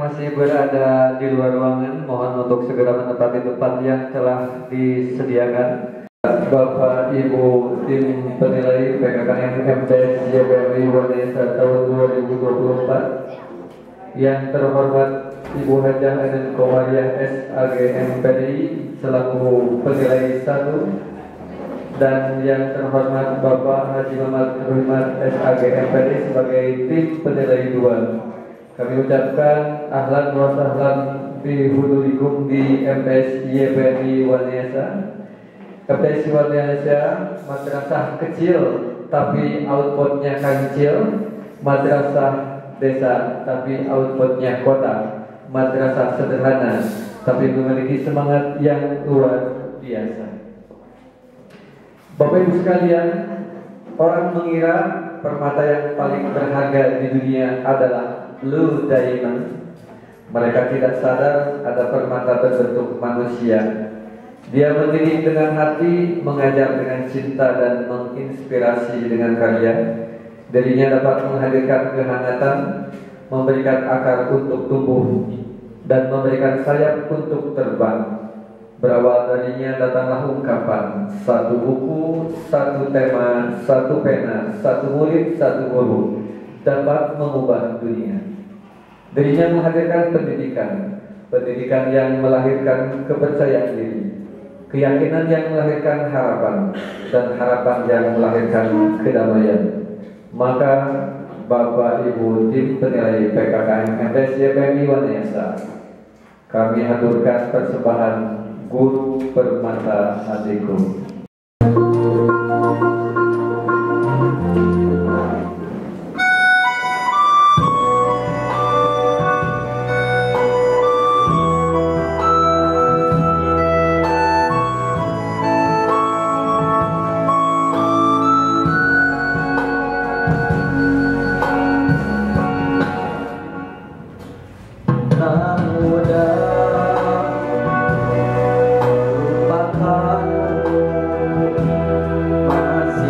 masih berada di luar ruangan, mohon untuk segera menempati tempat yang telah disediakan. Bapak Ibu tim penilai PKKM MTS YPMI Wanesa tahun 2024, yang terhormat Ibu Hajah Enen Komariah SAG MPDI selaku penilai 1, dan yang terhormat Bapak Haji Muhammad Ruhimat SAG MPDI sebagai tim penilai 2. Kami ucapkan ahlan wa sahlan fi hudulikum di MTS YPMI Wanesa. MTS Wanesa madrasah kecil tapi outputnya kecil, madrasah desa tapi outputnya kota, madrasah sederhana tapi memiliki semangat yang luar biasa. Bapak Ibu sekalian, orang mengira permata yang paling berharga di dunia adalah blue diamond. Mereka tidak sadar ada permata berbentuk manusia. Dia mendidik dengan hati, mengajar dengan cinta, dan menginspirasi dengan karya. Dirinya dapat menghadirkan kehangatan, memberikan akar untuk tumbuh, dan memberikan sayap untuk terbang. Berawal darinya datanglah ungkapan, satu buku, satu tema, satu pena, satu murid, satu guru dapat mengubah dunia. Dirinya menghadirkan pendidikan yang melahirkan kepercayaan diri, keyakinan yang melahirkan harapan, dan harapan yang melahirkan kedamaian. Maka Bapak Ibu tim penilai PKKM MTS YPMI Wanesa, kami haturkan persembahan Guru Permata Hatiku. Masih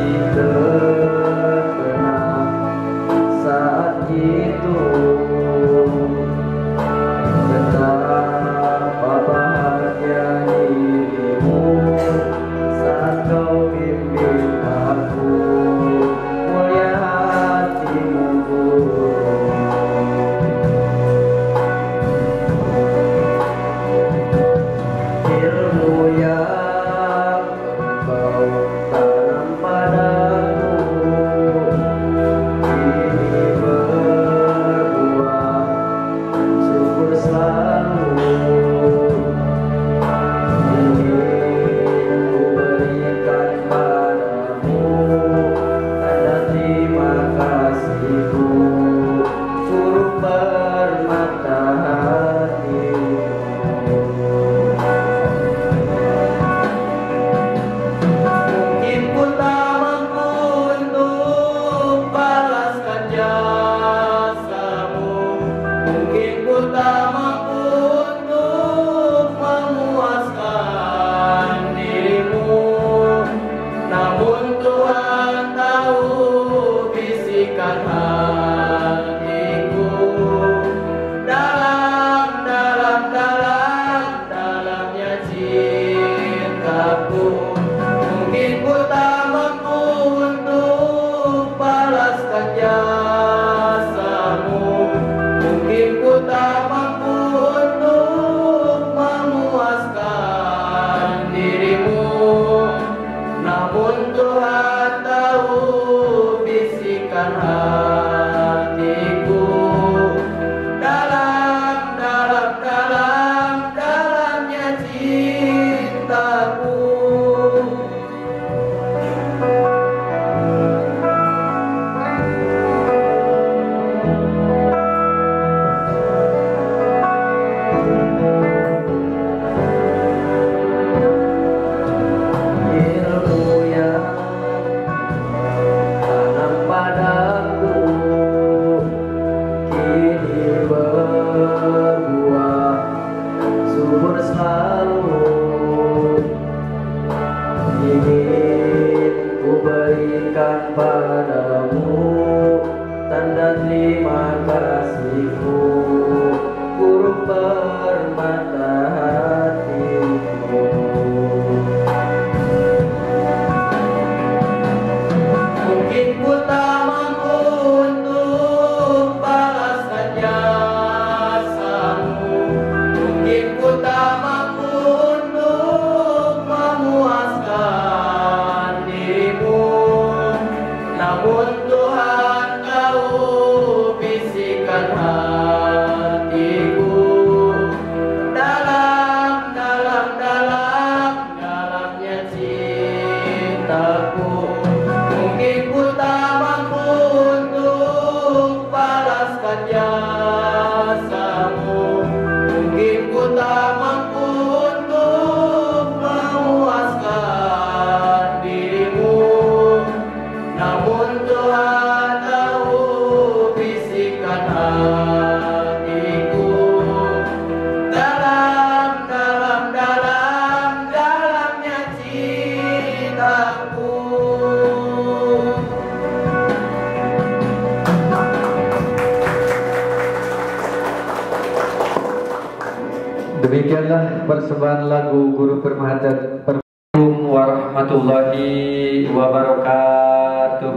persembahan lagu Guru Permata. Assalamualaikum warahmatullahi wabarakatuh.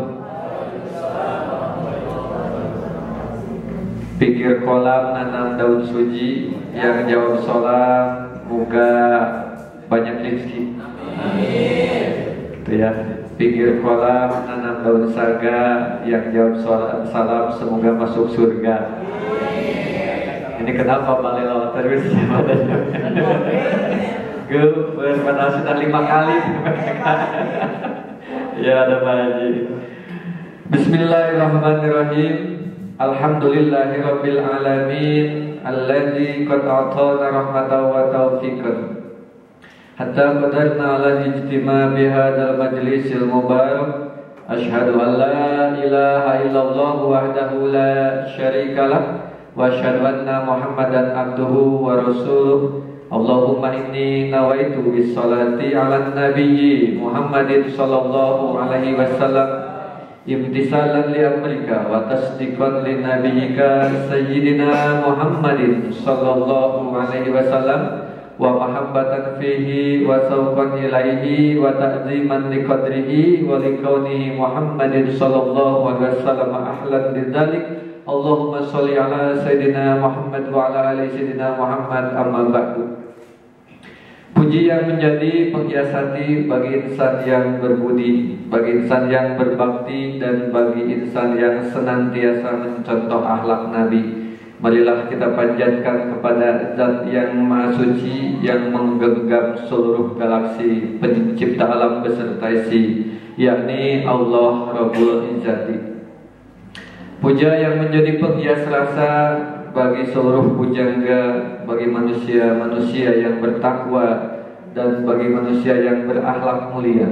Pikir kolam nanam daun suji, yang jawab sholat moga banyak rezeki. Itu ya. Pikir kolam nanam daun saga, yang jawab sholat salam semoga masuk surga. Ini kenapa balelo terus gue berpada sudah 5 kali. Ya ada baji. Bismillahirrahmanirrahim. Alhamdulillahirabbil alamin alladzi qad a'tana rahmatan wa taufiqan hatta qadarna ala ijtima' bi hadzal majlisil mubarak. Asyhadu an la ilaha illallah wahdahu la syarikalah wa asyhadu anna Muhammadan abduhu wa rasuluh. Allahumma inni nawaitu bis salati ala nabiyyi Muhammadin sallallahu alaihi wasallam imtisalan li amrika wa tasdiqan li nabiyyika sayyidina Muhammadin sallallahu alaihi wasallam wa mahabbatan fihi wa sawqan ilaihi wa ta'ziman li qadrihi wa li kaunihi Muhammadin sallallahu alaihi wasallam ahlan lidzalik. Allahumma sholli ala sayyidina Muhammad wa ala ali sayyidina Muhammad, amma ba'du. Puji yang menjadi penghias hati bagi insan yang berbudi, bagi insan yang berbakti, dan bagi insan yang senantiasa mencontoh akhlak Nabi. Marilah kita panjatkan kepada Zat yang Maha Suci, yang menggenggam seluruh galaksi, pencipta alam beserta isi, yakni Allah Rabbul Izzati. Puja yang menjadi penghias rasa bagi seluruh pujangga, bagi manusia-manusia yang bertakwa, dan bagi manusia yang berakhlak mulia.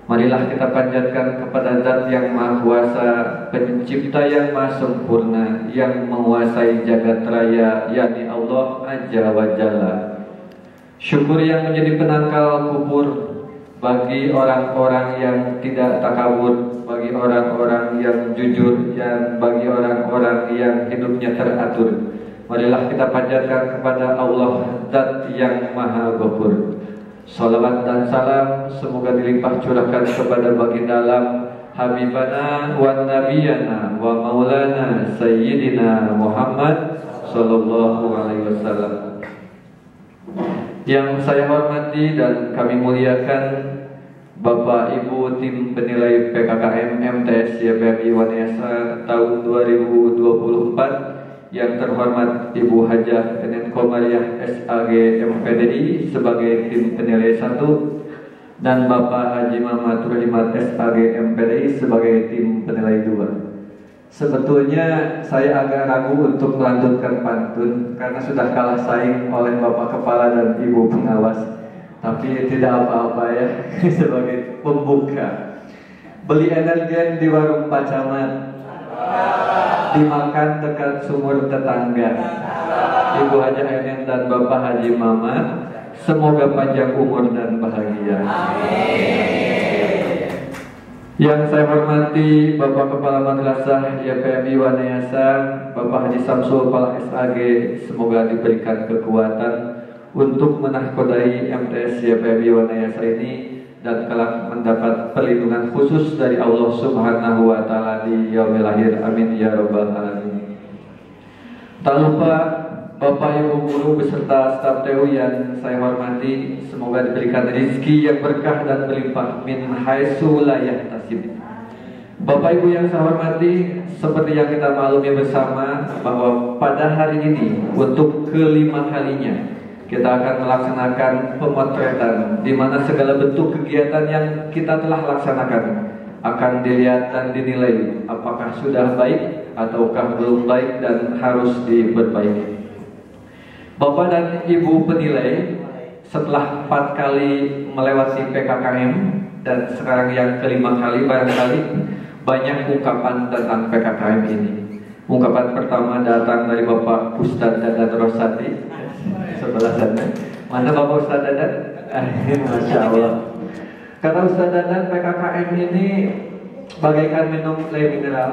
Marilah kita panjatkan kepada Zat yang Maha Kuasa, pencipta yang Maha Sempurna, yang menguasai jagat raya, yakni Allah Azza wa Jalla. Syukur yang menjadi penangkal kubur bagi orang-orang yang tidak takabur, bagi orang-orang yang jujur, dan bagi orang-orang yang hidupnya teratur. Marilah kita panjatkan kepada Allah Zat yang Maha Ghafur. Salawat dan salam semoga dilimpah curahkan kepada baginda alam, Habibana wa Nabiyana wa Maulana Sayyidina Muhammad sallallahu alaihi wasallam. Yang saya hormati dan kami muliakan Bapak Ibu tim penilai PKKM MTS YPMI Wanayasa tahun 2024, yang terhormat Ibu Hajah Enen Komariah SAG MPDI sebagai tim penilai 1, dan Bapak Haji Mamat Ruhimat SAG MPDI sebagai tim penilai 2. Sebetulnya saya agak ragu untuk melanjutkan pantun karena sudah kalah saing oleh Bapak Kepala dan Ibu Pengawas. Tapi tidak apa-apa ya, sebagai pembuka. Beli energen di warung Pacaman, dimakan dekat sumur tetangga. Ibu Haji Enen dan Bapak Haji Mamat, semoga panjang umur dan bahagia. Yang saya hormati Bapak Kepala Madrasah YPMI Wanayasa, Bapak Haji Samsul Kepala SAG, semoga diberikan kekuatan untuk menahkodai MTS YPMI Wanayasa ini dan kelak mendapat perlindungan khusus dari Allah Subhanahu wa Ta'ala di yaumil akhir. Amin ya rabbal alamin. Tak lupa Bapak Ibu guru beserta staf TU yang saya hormati, semoga diberikan rezeki yang berkah dan berlimpah min haitsu la yahtasib. Bapak Ibu yang saya hormati, seperti yang kita maklumi bersama bahwa pada hari ini untuk kelima kalinya kita akan melaksanakan pemotretan, di mana segala bentuk kegiatan yang kita telah laksanakan akan dilihat dan dinilai apakah sudah baik ataukah belum baik dan harus diperbaiki. Bapak dan Ibu penilai, setelah 4 kali melewati PKKM dan sekarang yang kelima kali, barangkali banyak ungkapan tentang PKKM ini. Ungkapan pertama datang dari Bapak Ustadz Dadan Rosati sebelah sana. Mana Bapak Ustadz Dadan? Masya Allah. Kata Ustadz Dadan, PKKM ini bagaikan minum air mineral,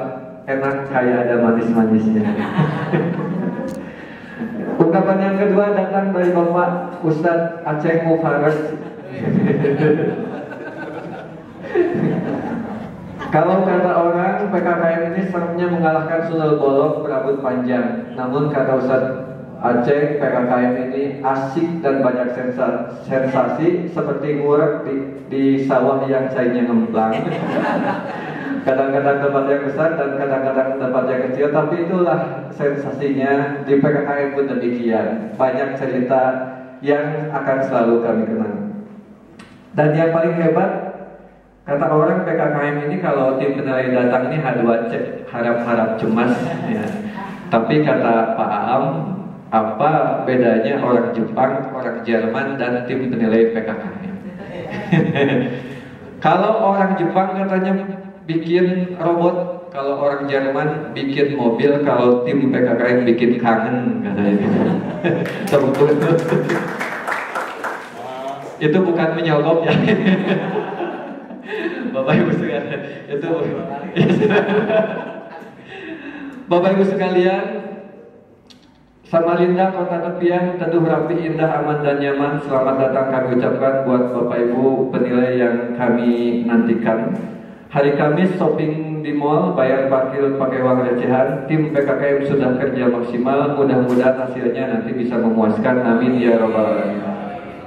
enak kayak ada manis-manisnya. Ungkapan yang kedua datang dari Bapak Ustadz Aceh Mufarad. Kalau kata orang, PKKM ini seremnya mengalahkan sundal bolong berambut panjang. Namun kata Ustadz Aceh, PKKM ini asik dan banyak sensasi seperti ngurek di sawah yang cairnya ngembang. Kadang-kadang tempatnya besar dan kadang-kadang tempatnya kecil, tapi itulah sensasinya di PKKM pun demikian. Banyak cerita yang akan selalu kami kenang. Dan yang paling hebat, kata orang PKKM ini kalau tim penilai datang ini H2C, harap-harap cemas ya. Tapi kata Pak Aam, apa bedanya orang Jepang, orang Jerman, dan tim penilai PKKM? Kalau orang Jepang katanya bikin robot, kalau orang Jerman bikin mobil, kalau tim PKKM bikin kangen katanya. Itu bukan menyogok ya. Bapak Ibu sekalian, itu Bapak Ibu sekalian, Samarinda, Kota Tepian, teduh rapi, indah, aman dan nyaman. Selamat datang kami ucapkan buat Bapak Ibu penilai yang kami nantikan. Hari Kamis shopping di mall, bayar parkir pakai uang recehan. Tim PKKM sudah kerja maksimal. Mudah-mudahan hasilnya nanti bisa memuaskan. Amin ya robbal alamin.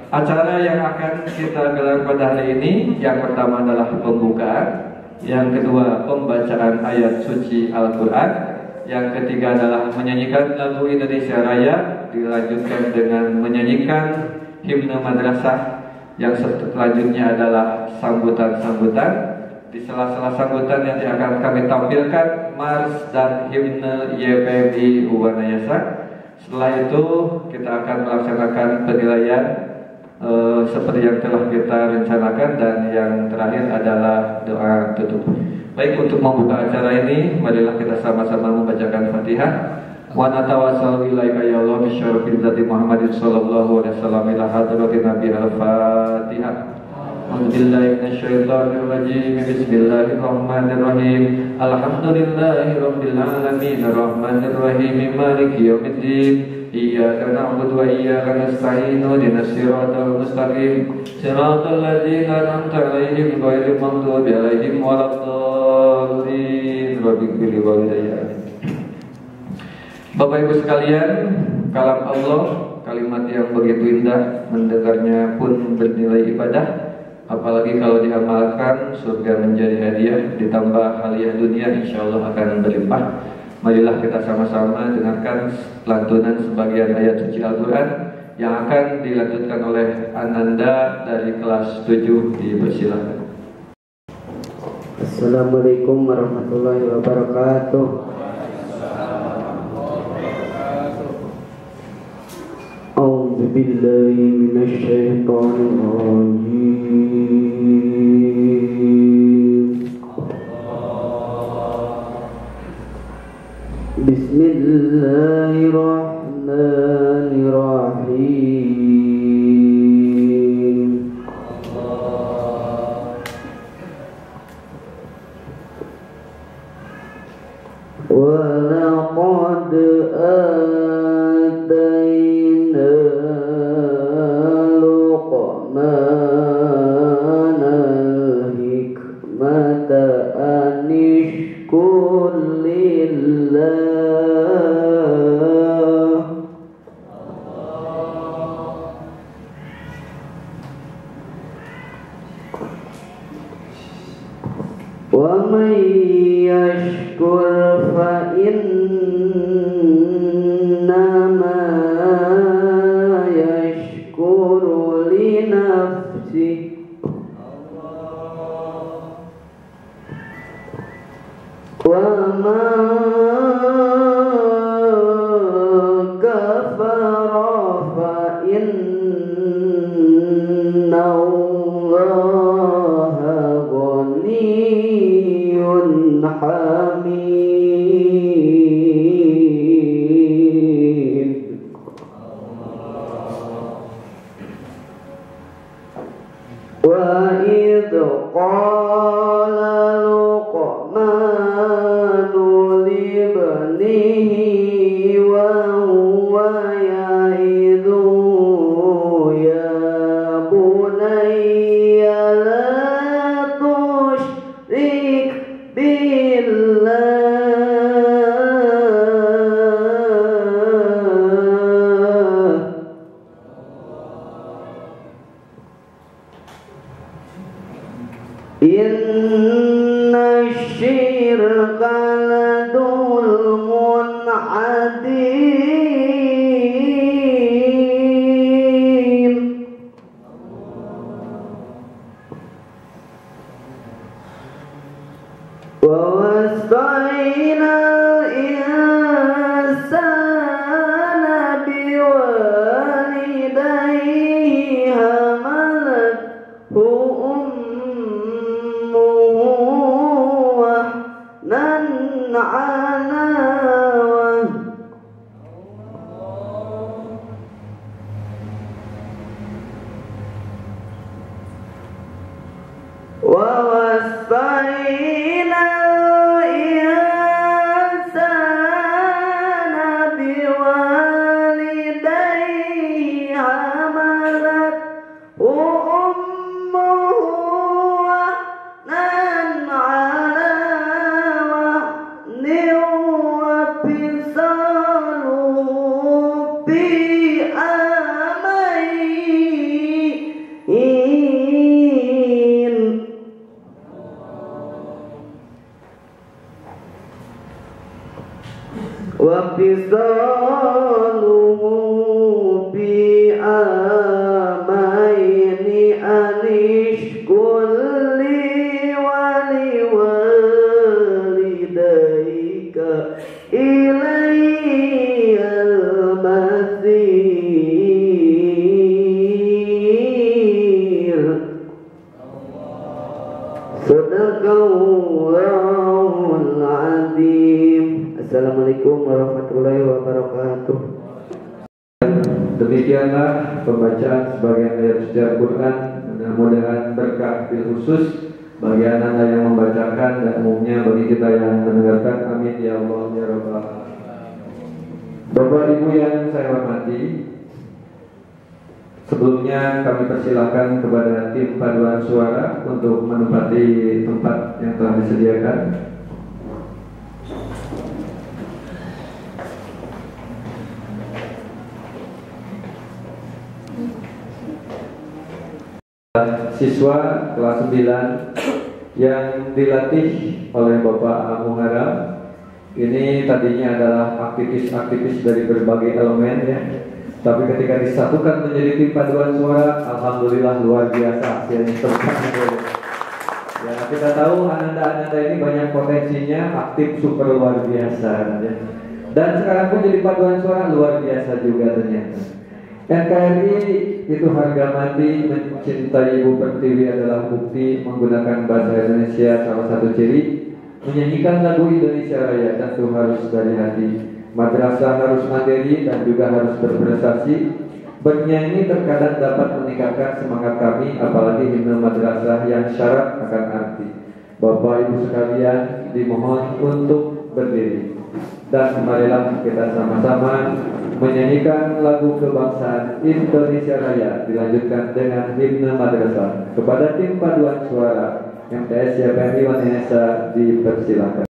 Acara yang akan kita gelar pada hari ini, yang pertama adalah pembukaan, yang kedua pembacaan ayat suci Al-Quran, yang ketiga adalah menyanyikan lagu Indonesia Raya, dilanjutkan dengan menyanyikan himne madrasah, yang selanjutnya adalah sambutan-sambutan. Di sela-sela sambutan yang akan kami tampilkan mars dan himne YPMI Uwanayasa. Setelah itu kita akan melaksanakan penilaian seperti yang telah kita rencanakan, dan yang terakhir adalah doa tutup. Baik, untuk membuka acara ini, marilah kita sama-sama membacakan Fatihah. Wa natawassalu ilaika ya Allah bi syarafil zati Muhammadin sallallahu alaihi wasallam ila hadratin Nabi al-Fatihah. A'udzubillahi minasyaitonir rajim. Bismillahirrahmanirrahim. Alhamdulillahirabbil alamin arrahmanir rahim maliki yaumiddin. Iyyaka na'budu wa iyyaka nasta'in. Ihdinas siratal mustaqim. Siratal ladzina an'amta 'alaihim ghairil maghdubi 'alaihim waladdallin. Rabbighfir li walidayya. Bapak Ibu sekalian, kalam Allah, kalimat yang begitu indah, mendengarnya pun bernilai ibadah. Apalagi kalau diamalkan, surga menjadi hadiah, ditambah hadiah dunia insya Allah akan berlimpah. Marilah kita sama-sama dengarkan lantunan sebagian ayat suci Al-Quran yang akan dilanjutkan oleh Ananda dari kelas 7. Dipersilakan. Assalamualaikum warahmatullahi wabarakatuh. A'udzu billahi minasyaitonir rajim. Bismillahirrahmanirrahim. Wa laqad atayna Luqman al-hikmata an ishkur lillah wa man yashkur fa innama yashkuru li nafsihi wa man kafara fa inna Allaha ghaniyyun hamid. Wa idh qala Luqmanu libnihi wa huwa Inna syirka ladulmun adim. Wa wasfa'ina al-insana biwalidayhi hamalathu ummuhu wahnan ala wa wasfa'ina al-insana biwalidayhi hamalathu ummuhu wahnan ala wahnin wa fisaluhu fi amayn. Wa fisaluhu bi amaini anishkul li wa liwalidayka ilayyal masir. Sadaqallahul azim. Assalamualaikum warahmatullahi wabarakatuh. Demikianlah pembacaan sebagian ayat suci Al-Quran. Mudah-mudahan berkah bil khusus bagi anda yang membacakan dan umumnya bagi kita yang mendengarkan. Amin ya Allah ya Rabbal alamin. Bapak Ibu yang saya hormati, sebelumnya kami persilahkan kepada tim paduan suara untuk menempati tempat yang telah disediakan. Siswa kelas 9 yang dilatih oleh Bapak Al-Muharram ini tadinya adalah aktivis-aktivis dari berbagai elemen ya, tapi ketika disatukan menjadi tim paduan suara, alhamdulillah luar biasa hasilnya. Ya, kita tahu ananda-ananda ini banyak potensinya, aktif super luar biasa ya. Dan sekarang pun jadi paduan suara luar biasa juga ternyata. NKRI itu harga mati, mencintai Ibu Pertiwi adalah bukti, menggunakan bahasa Indonesia salah satu ciri, menyanyikan lagu Indonesia Raya tentu harus dari hati, madrasah harus materi dan juga harus berprestasi. Bernyanyi terkadang dapat meningkatkan semangat kami, apalagi himne madrasah yang syarat akan arti. Bapak Ibu sekalian dimohon untuk berdiri dan marilah kita sama-sama menyanyikan lagu kebangsaan Indonesia Raya dilanjutkan dengan himne madrasah. Kepada tim paduan suara MTS YPMI Wanesa dipersilakan.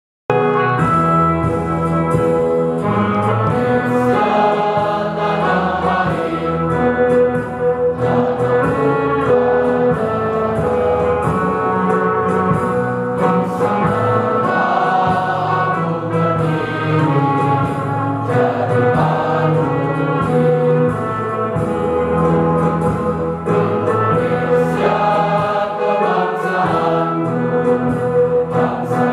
Bangsa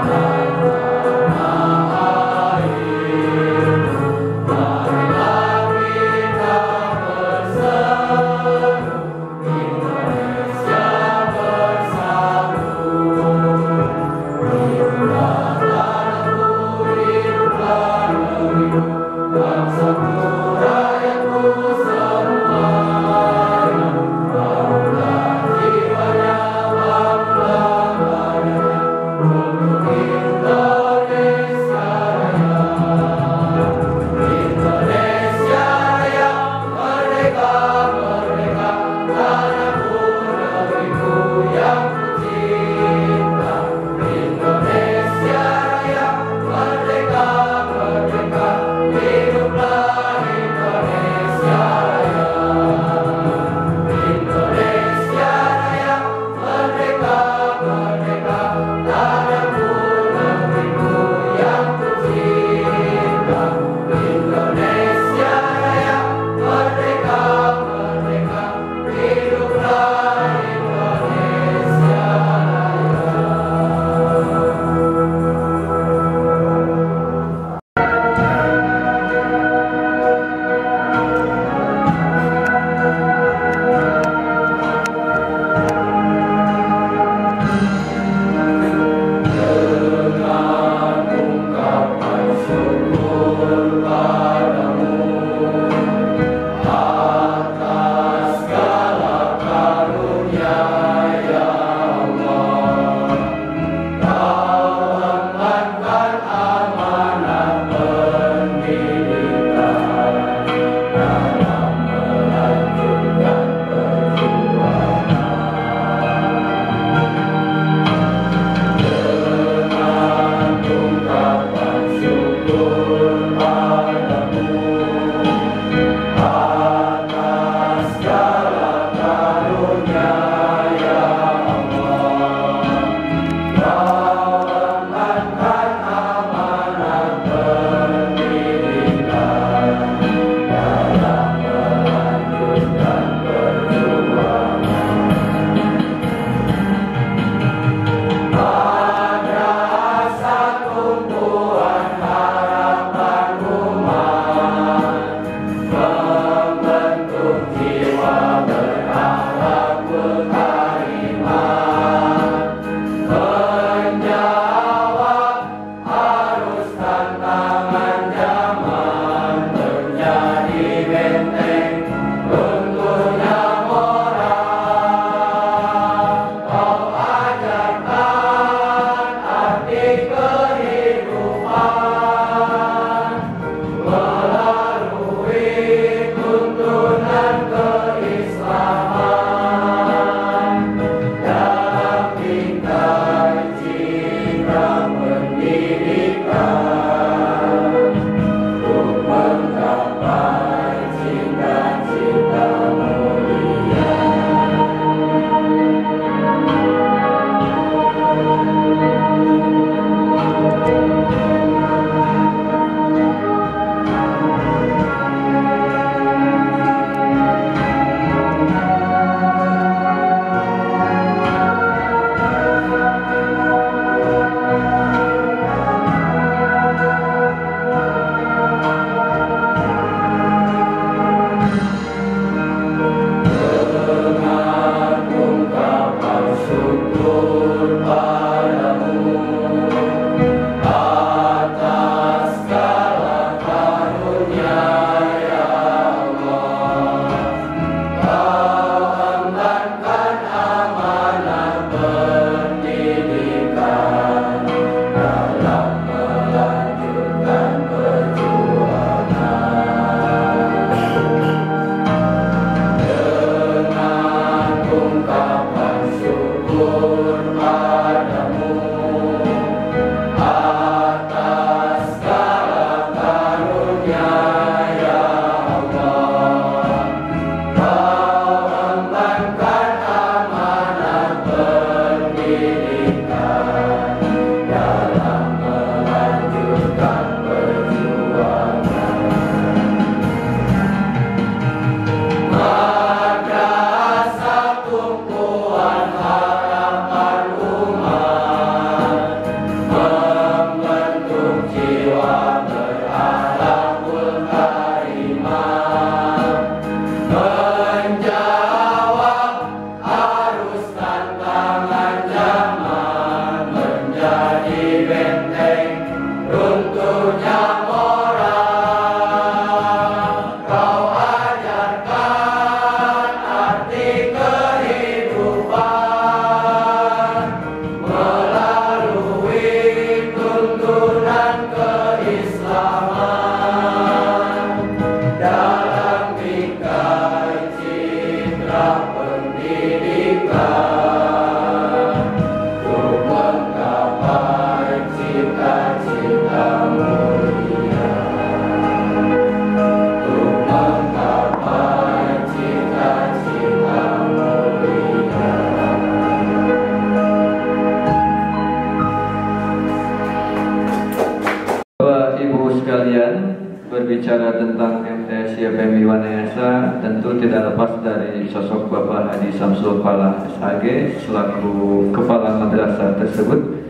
Wanayasa tentu tidak lepas dari sosok Bapak Haji Samsul Falah SAG selaku kepala madrasah tersebut.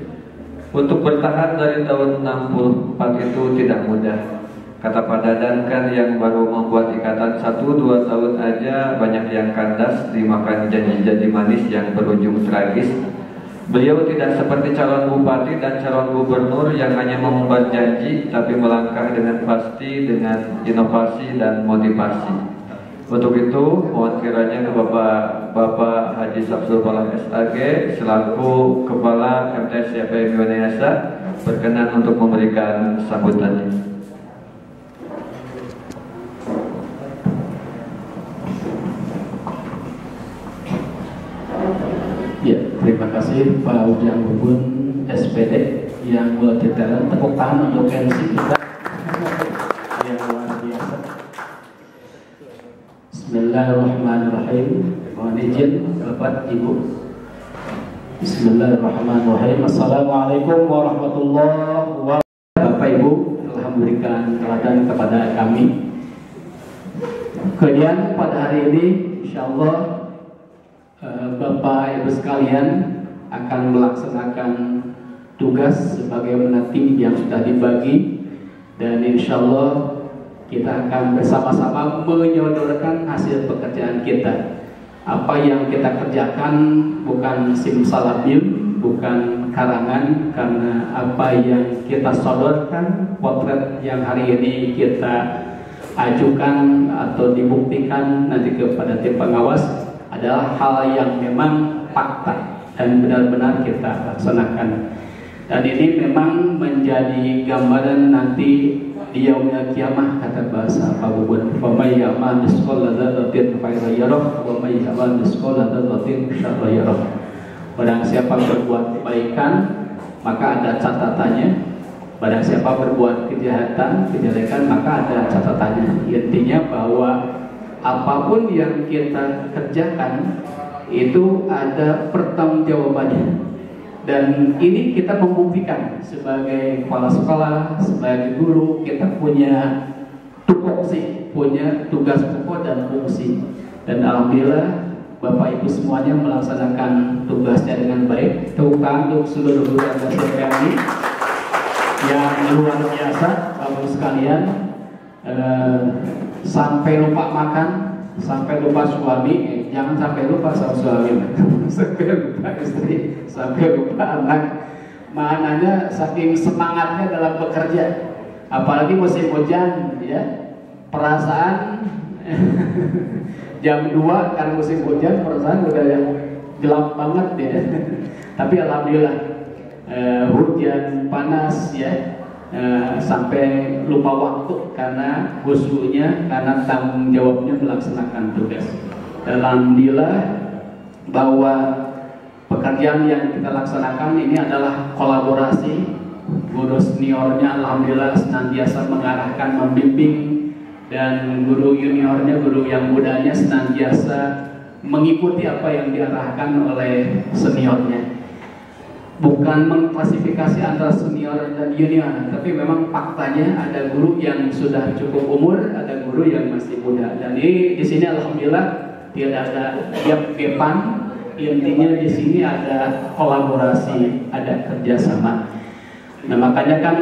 Untuk bertahan dari tahun 64 itu tidak mudah. Kata Pak Dadan kan yang baru membuat ikatan 1-2 tahun aja banyak yang kandas dimakan janji-janji manis yang berujung tragis. Beliau tidak seperti calon bupati dan calon gubernur yang hanya membuat janji tapi melangkah dengan pasti, dengan inovasi dan motivasi. Untuk itu mohon kiranya ke Bapak Haji Samsul Falah SAG selaku Kepala MTS YPMI Wanayasa berkenan untuk memberikan sambutannya. Ya, terima kasih Pak Ujang Bubun SPD yang bertitelen tepuk tangan untuk MC kita yang luar biasa. Bismillahirrahmanirrahim. Mohon izin Bapak Ibu. Bismillahirrahmanirrahim. Assalamualaikum warahmatullahi wabarakatuh. Bapak Ibu telah memberikan teladan kepada kami. Kemudian pada hari ini insyaallah Bapak Ibu sekalian akan melaksanakan tugas sebagaimana tim yang sudah dibagi, dan insya Allah kita akan bersama-sama menyodorkan hasil pekerjaan kita. Apa yang kita kerjakan bukan simsalabim, bukan karangan, karena apa yang kita sodorkan, potret yang hari ini kita ajukan atau dibuktikan nanti kepada tim pengawas adalah hal yang memang fakta dan benar-benar kita laksanakan. Dan ini memang menjadi gambaran nanti di yaumil kiamah, kata bahasa Pak Bubun. Wa may ya'mal mithqala dzarratin khairan yarah wa may ya'mal mithqala dzarratin syarran yarah. Barang siapa berbuat kebaikan maka ada catatannya. Barang siapa berbuat kejelekan maka ada catatannya. Intinya bahwa apapun yang kita kerjakan itu ada pertanggungjawabannya, dan ini kita membuktikan sebagai kepala sekolah, sebagai guru kita punya tupoksi, punya tugas pokok dan fungsi, dan alhamdulillah Bapak Ibu semuanya melaksanakan tugasnya dengan baik. Tepuk tangan untuk seluruh guru dan dosen kami yang luar biasa, Bapak Ibu sekalian. Sampai lupa makan, sampai lupa suami, jangan sampai lupa sama suami, sampai lupa istri, sampai lupa anak. Maknanya saking semangatnya dalam bekerja, apalagi musim hujan, ya, perasaan jam 2 karena musim hujan, perasaan udah gelap banget ya. Tapi alhamdulillah hujan panas ya. Sampai lupa waktu karena khusyuknya, karena tanggung jawabnya melaksanakan tugas. Alhamdulillah bahwa pekerjaan yang kita laksanakan ini adalah kolaborasi. Guru seniornya alhamdulillah senantiasa mengarahkan, membimbing, dan guru juniornya, guru yang mudanya senantiasa mengikuti apa yang diarahkan oleh seniornya. Bukan mengklasifikasi antara senior dan junior, tapi memang faktanya ada guru yang sudah cukup umur, ada guru yang masih muda. Dan di sini alhamdulillah tidak ada gap-gapan. Intinya di sini ada kolaborasi, ada kerjasama. Nah makanya kan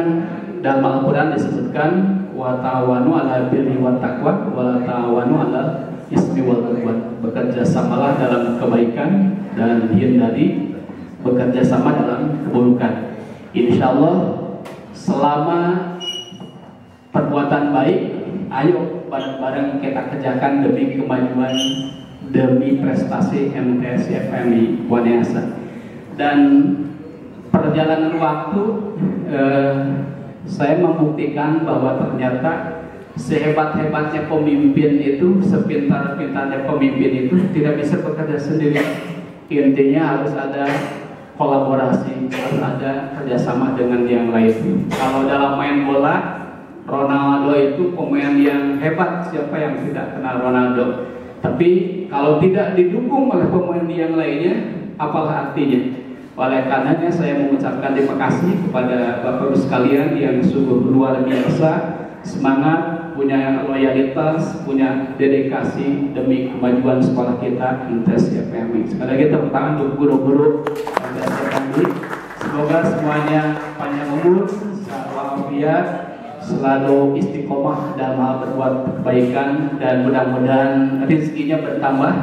dalam Al-Quran disebutkan wa ta'awanu 'alal birri wat taqwa wa la ta'awanu 'alal ismi wal 'udwan. Bekerja samalah dalam kebaikan dan hindari bekerja sama dalam keburukan. Insya Allah selama perbuatan baik, ayo bareng-bareng kita kerjakan demi kemajuan, demi prestasi MTS YPMI Wanayasa. Dan perjalanan waktu saya membuktikan bahwa ternyata sehebat-hebatnya pemimpin itu, sepintar-pintarnya pemimpin itu tidak bisa bekerja sendiri. Intinya harus ada kolaborasi, harus ada kerjasama dengan yang lain. Kalau dalam main bola, Ronaldo itu pemain yang hebat, siapa yang tidak kenal Ronaldo? Tapi kalau tidak didukung oleh pemain yang lainnya, apalah artinya? Oleh karenanya saya mengucapkan terima kasih kepada Bapak Ibu sekalian yang sungguh luar biasa semangat punya loyalitas, punya dedikasi demi kemajuan sekolah kita MTS YPMI. Sekali lagi tepuk tangan untuk guru-guru MTS YPMI. Semoga semuanya panjang umur, walafiat, selalu istiqomah dalam hal berbuat kebaikan, dan mudah-mudahan rezekinya bertambah,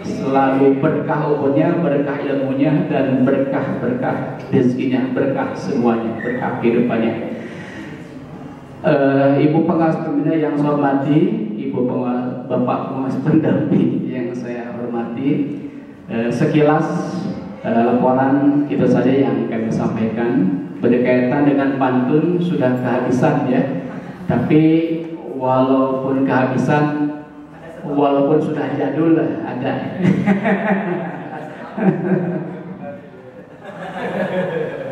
selalu berkah umurnya, berkah ilmunya, dan berkah rezekinya, berkah semuanya, berkah kehidupannya. Ibu pengawas pembina yang saya hormati, Bapak pengawas pendamping yang saya hormati, sekilas laporan itu saja yang kami sampaikan. Berkaitan dengan pantun sudah kehabisan ya, tapi walaupun kehabisan, walaupun sudah jadul ada.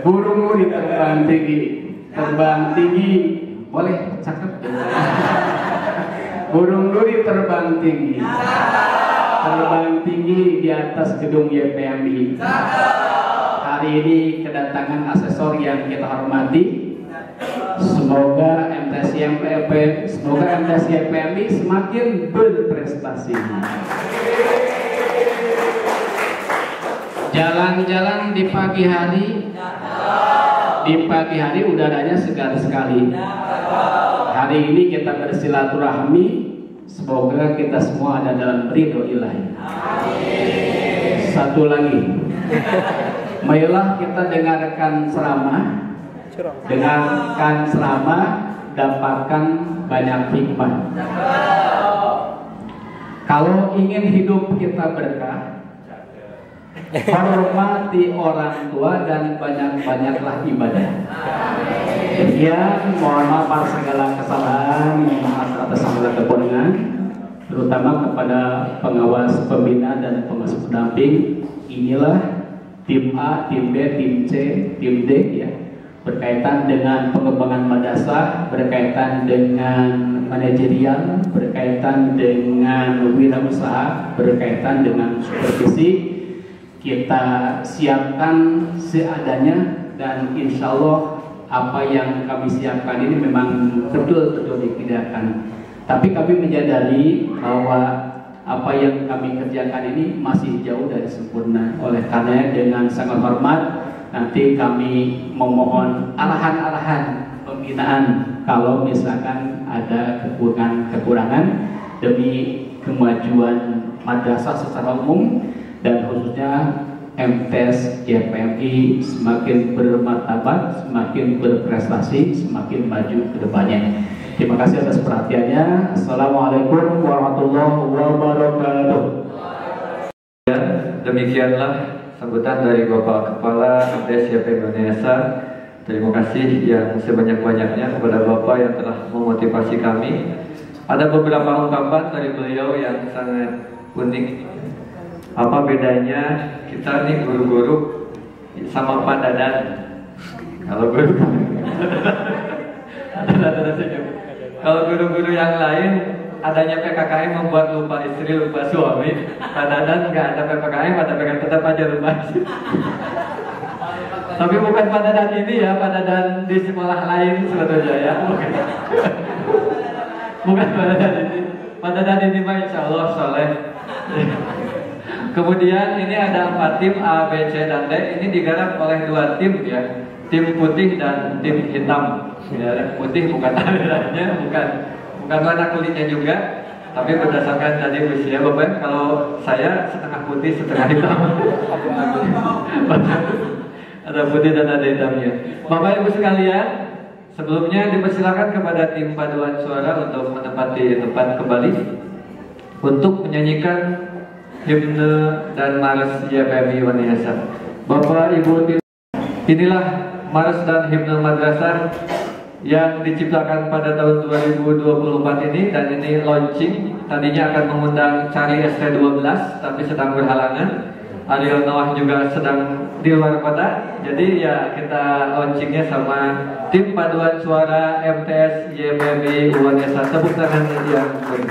Burung terbang tinggi, boleh cakep. Burung duri terbang tinggi di atas gedung YPMI. Hari ini kedatangan asesor yang kita hormati. Semoga MTS YPMI semakin berprestasi. Jalan-jalan di pagi hari udaranya segar sekali. Hari ini kita bersilaturahmi, semoga kita semua ada dalam ridho ilahi. Satu lagi, marilah kita dengarkan ceramah, dapatkan banyak hikmah. Kalau ingin hidup kita berkah, hormati orang tua dan banyak-banyaklah ibadah. Demikian, mohon maaf atas segala kesalahan, maaf atas segala kekurangan, terutama kepada pengawas pembina dan pengawas pendamping. Inilah tim A, tim B, tim C, tim D ya, berkaitan dengan pengembangan madrasah, berkaitan dengan manajerial, berkaitan dengan wirausaha, berkaitan dengan supervisi. Kita siapkan seadanya, dan insya Allah apa yang kami siapkan ini memang betul-betul dikerjakan. Tapi kami menyadari bahwa apa yang kami kerjakan ini masih jauh dari sempurna. Oleh karena dengan sangat hormat, nanti kami memohon arahan-arahan pembinaan kalau misalkan ada kekurangan demi kemajuan madrasah secara umum, dan khususnya MTS YPMI semakin bermartabat, semakin berprestasi, semakin maju ke depannya. Terima kasih atas perhatiannya. Assalamualaikum warahmatullahi wabarakatuh. Demikianlah sambutan dari Bapak Kepala MTS YPMI Indonesia. Terima kasih yang sebanyak-banyaknya kepada Bapak yang telah memotivasi kami. Ada beberapa ungkapan dari beliau yang sangat unik. Apa bedanya kita nih guru-guru sama Pak Dadan? Kalau guru-guru yang lain adanya PKKM membuat lupa istri, lupa suami. Pak Dadan nggak ada PKKM, ada PKKM tetap aja lupa istri. Tapi bukan Pak Dadan ini ya, Pak Dadan di sekolah lain sebetulnya ya. Bukan Pak Dadan ini. Pak Dadan ini mah insya Allah soleh. Kemudian ini ada 4 tim A, B, C, dan D. Ini digarap oleh 2 tim ya, tim putih dan tim hitam. Ya, putih bukan alirannya, bukan warna kulitnya juga, tapi berdasarkan tadi usia Bapak. Kalau saya setengah putih setengah hitam. Ada putih dan ada hitamnya. Bapak Ibu sekalian, sebelumnya dipersilakan kepada tim paduan suara untuk menempati tempat kembali untuk menyanyikan himne dan mars YPMI Wanayasa. Bapak Ibu, inilah mars dan himne madrasah yang diciptakan pada tahun 2024 ini, dan ini launching. Tadinya akan mengundang Cari ST12 tapi sedang berhalangan. Ariel Noah juga sedang di luar kota. Jadi ya kita launchingnya sama tim paduan suara MTS YPMI Wanayasa. Tepuk tangan yang baik.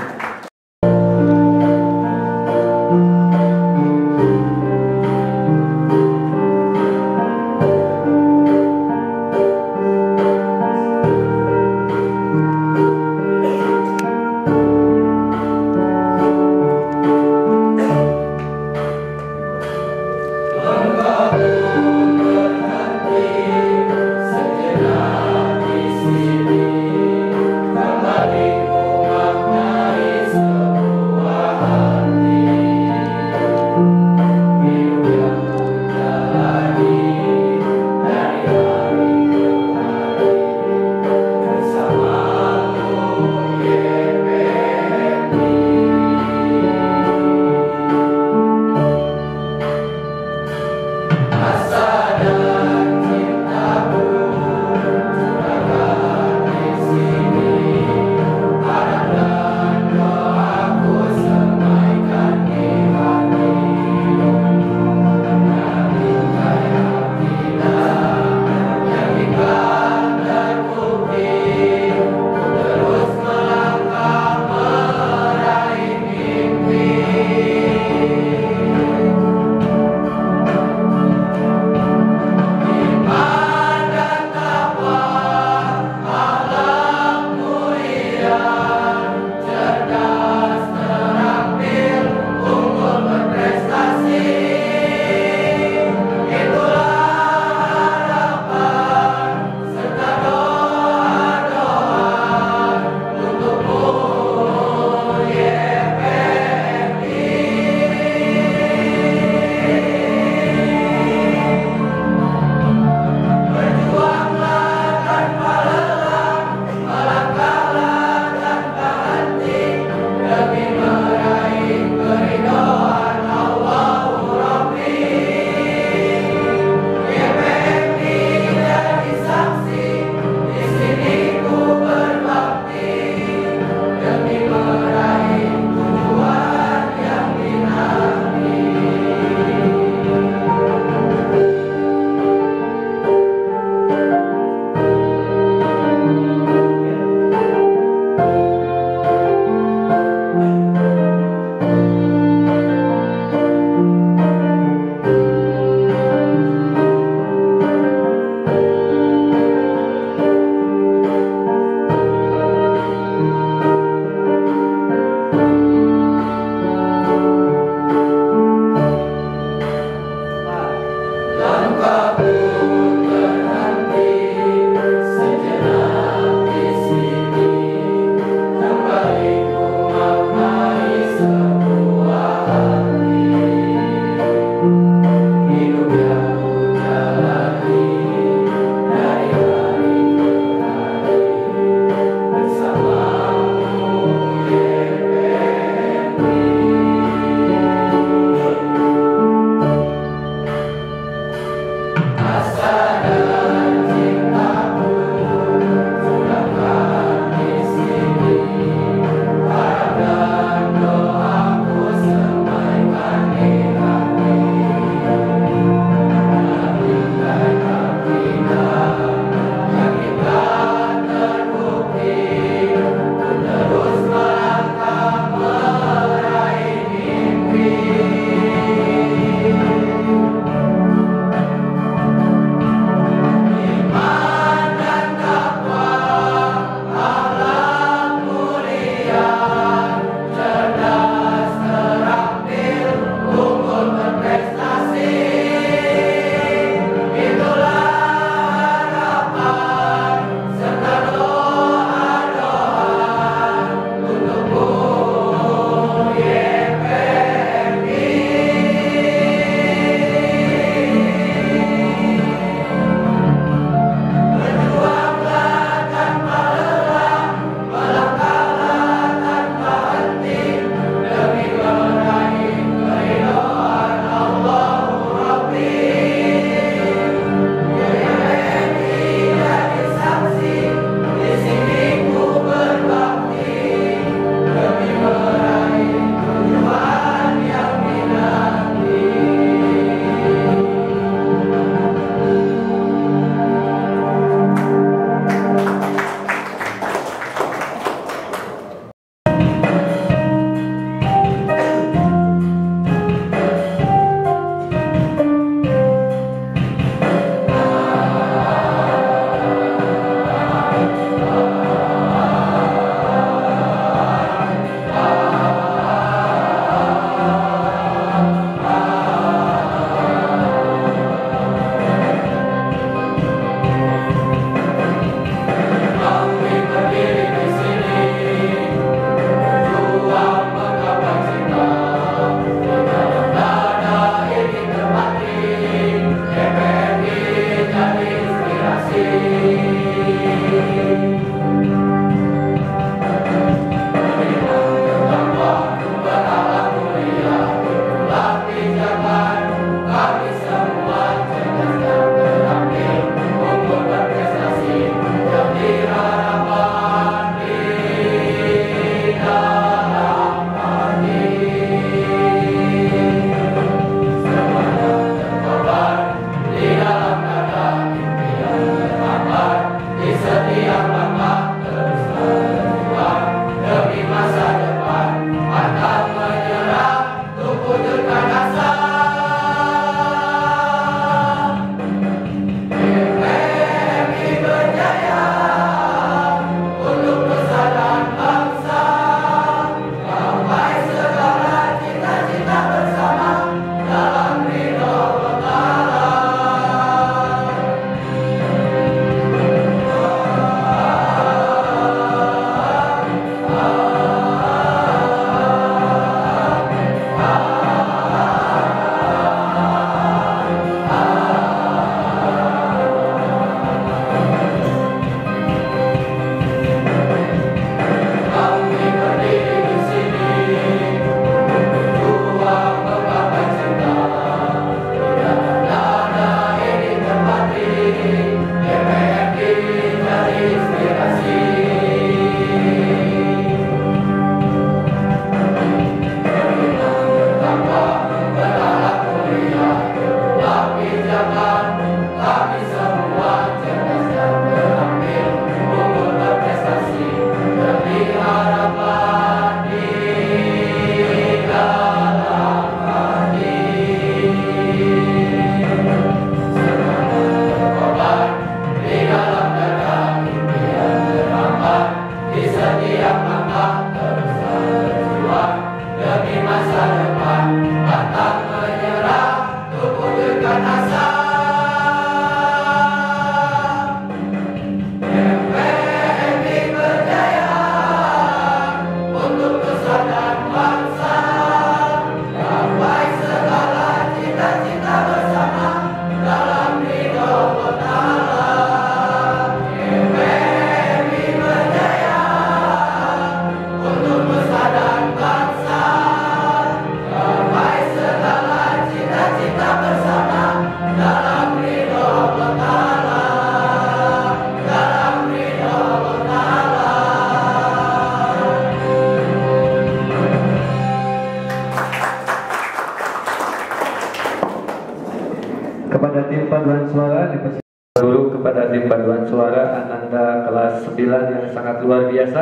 Kepada tim paduan suara dipersilakan dulu kepada tim paduan suara Ananda kelas 9 yang sangat luar biasa.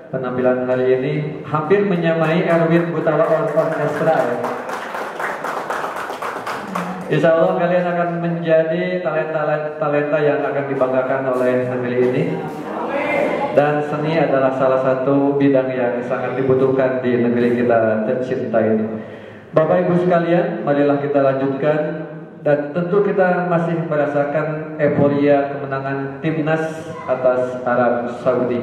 Penampilan hari ini hampir menyamai Erwin Gutawa Orkestra. Insya Allah kalian akan menjadi talenta yang akan dibanggakan oleh negeri ini. Dan seni adalah salah satu bidang yang sangat dibutuhkan di negeri kita tercinta ini. Bapak Ibu sekalian, marilah kita lanjutkan. Dan tentu kita masih merasakan euforia kemenangan timnas atas Arab Saudi.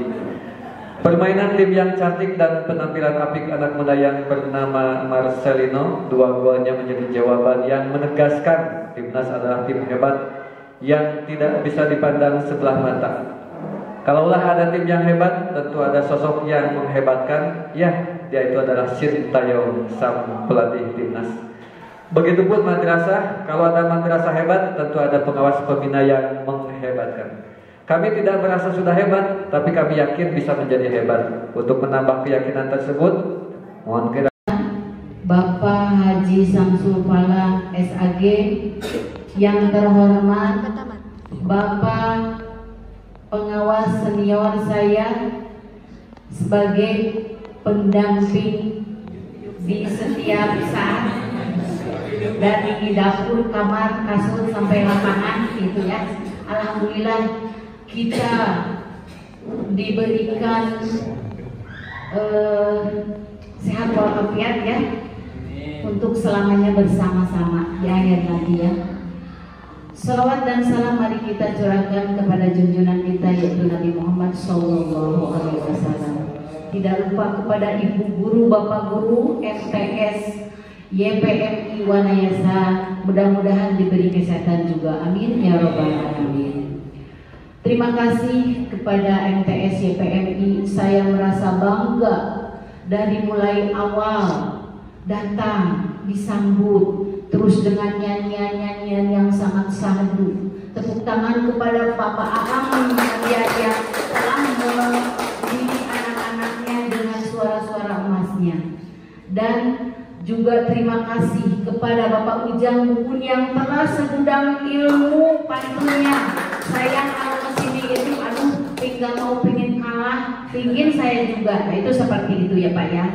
Permainan tim yang cantik dan penampilan apik anak muda yang bernama Marcelino, 2 golnya menjadi jawaban yang menegaskan timnas adalah tim hebat yang tidak bisa dipandang sebelah mata. Kalaulah ada tim yang hebat, tentu ada sosok yang menghebatkan. Ya, dia itu adalah Sintayong, sang pelatih timnas. Begitupun madrasah, kalau ada madrasah hebat, tentu ada pengawas pembina yang menghebatkan. Kami tidak merasa sudah hebat, tapi kami yakin bisa menjadi hebat. Untuk menambah keyakinan tersebut, mohon kiranya Bapak Haji Samsul Fala SAG, yang terhormat Bapak pengawas senior saya sebagai pendamping di setiap saat, dari dapur, kamar, kasur sampai lapangan gitu ya. Alhamdulillah kita diberikan sehat walafiat ya untuk selamanya bersama-sama di akhir nanti ya. Salawat dan salam mari kita curahkan kepada junjungan kita yaitu Nabi Muhammad SAW. Tidak lupa kepada ibu guru, bapak guru, MTS, YPMI Wanayasa, mudah-mudahan diberi kesehatan juga, amin ya robbal alamin. Terima kasih kepada MTS YPMI, saya merasa bangga dari mulai awal datang disambut, terus dengan nyanyian-nyanyian yang sangat syahdu. Tepuk tangan kepada Bapak Aam yang telah mendidik anak-anaknya dengan suara-suara emasnya. Dan juga terima kasih kepada Bapak Ujang Bukun yang telah segudang ilmu pantunnya. Saya kalau kesini itu tinggal mau pingin kalah, pingin saya juga. Nah itu seperti itu ya Pak ya.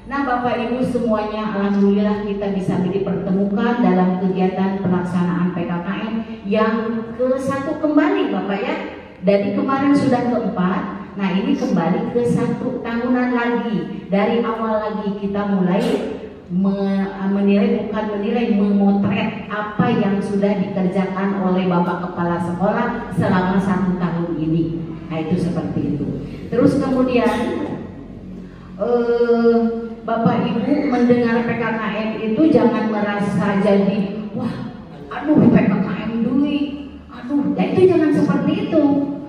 Nah Bapak Ibu semuanya, alhamdulillah kita bisa dipertemukan dalam kegiatan pelaksanaan PKKM yang ke-1 kembali Bapak ya. Dari kemarin sudah ke-4. Nah ini kembali ke 1 tahunan lagi. Dari awal lagi kita mulai memotret apa yang sudah dikerjakan oleh Bapak Kepala Sekolah selama 1 tahun ini. Nah itu seperti itu. Terus kemudian Bapak Ibu mendengar PKKM itu jangan merasa jadi wah PKKM duit, ya itu jangan seperti itu.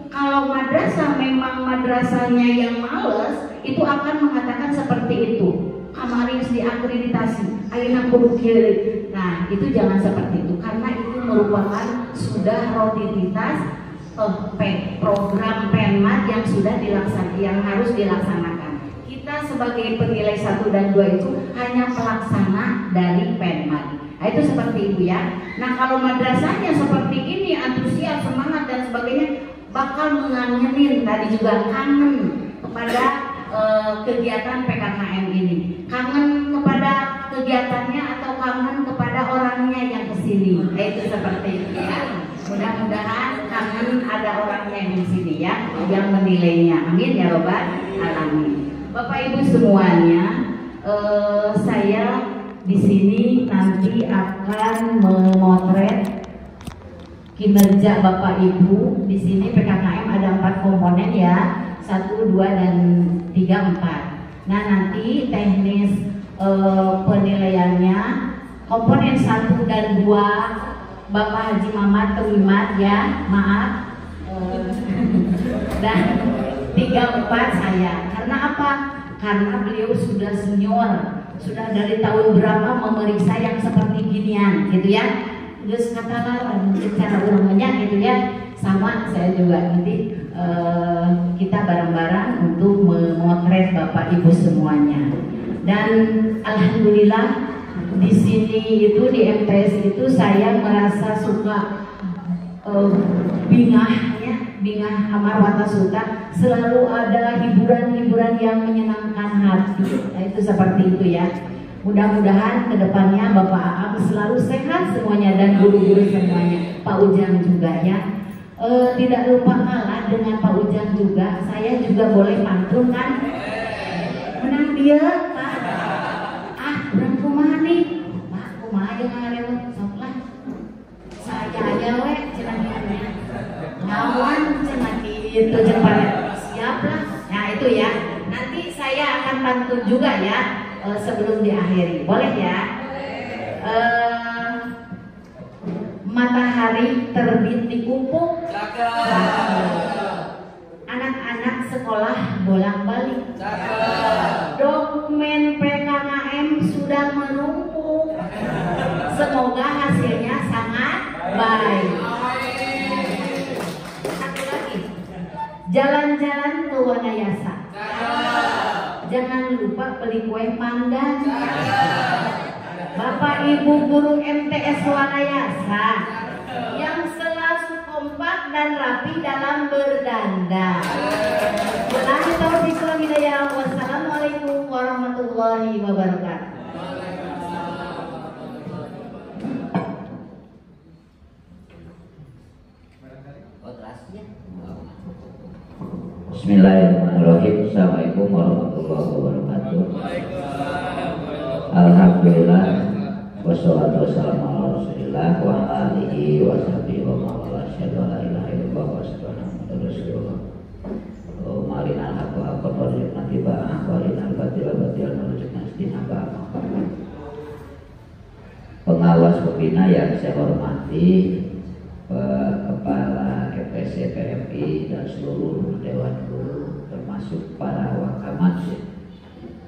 Kalau madrasah memang madrasahnya yang males, itu akan mengatakan seperti itu. Kamaris diakreditasi, ayeuna kudu kieu. Nah, itu jangan seperti itu karena itu merupakan sudah rutinitas program Penmat yang sudah yang harus dilaksanakan. Kita sebagai penilai 1 dan 2 itu hanya pelaksana dari Penmat. Nah, itu seperti itu ya. Nah, kalau madrasahnya seperti ini, antusias, semangat dan sebagainya, bakal mengangenin, tadi juga kangen kepada kegiatan PKKM ini, kangen kepada kegiatannya atau kangen kepada orangnya yang kesini. Itu seperti itu ya. Mudah-mudahan kangen ada orangnya yang di sini ya, yang menilainya. Amin ya robbal alamin. Bapak Ibu semuanya, saya di sini nanti akan memotret kinerja Bapak Ibu. Di sini PKKM ada 4 komponen ya. 1, 2, dan 3, 4. Nah nanti teknis penilaiannya komponen 1 dan 2 Bapak Haji Mamat terlimat ya, maaf. Dan 3, 4 saya. Karena apa? Karena beliau sudah senior, sudah dari tahun berapa memeriksa yang seperti ginian gitu ya. Terus katakan cara ulangnya gitu ya. Sama saya juga nanti kita bareng-bareng untuk memotret Bapak Ibu semuanya. Dan alhamdulillah di sini itu di MTS itu saya merasa suka bingah Amar Watasuta, selalu ada hiburan-hiburan yang menyenangkan hati. Nah, itu seperti itu ya. Mudah-mudahan kedepannya Bapak Aang selalu sehat semuanya dan guru-guru semuanya, Pak Ujang juga ya. Tidak lupa kalah dengan Pak Ujang juga, saya juga boleh pantun kan? Menang dia Pak. Urang kumaha nih? Pak kumaha aja ngarewet sok lah. Saya aja we cenah lawan cenah itu cepet siap lah. Nah itu ya. Nanti saya akan pantun juga ya. Sebelum diakhiri, boleh ya? Matahari terbit di ufuk, anak-anak sekolah bolak-balik, dokumen PKKM sudah menumpuk, semoga hasilnya sangat baik. Satu lagi, jalan-jalan ke Wanayasa. Jangan lupa beli kue pandan. Bapak Ibu guru MTS Wanayasa yang selalu kompak dan rapi dalam berdandan. Wabillahi taufiq wal hidayah. Wassalamualaikum warahmatullahi wabarakatuh. Bismillahirrahmanirrahim. Assalamualaikum warahmatullahi wabarakatuh. Alhamdulillah wassalatu wassalamu ala Rasulillah wa alihi wa sahbihi wa mawala. Asyhadu an la ilaha illallah wa asyhadu anna Muhammadar Rasulullah. Marina al-haqqa haqqan warzuqna ittiba'ah wa arinal batila batilan warzuqna ijtinabah. Pengawas pembina yang saya hormati, Kepala FPC PMI dan seluruh Dewan Guru, termasuk para wakamat,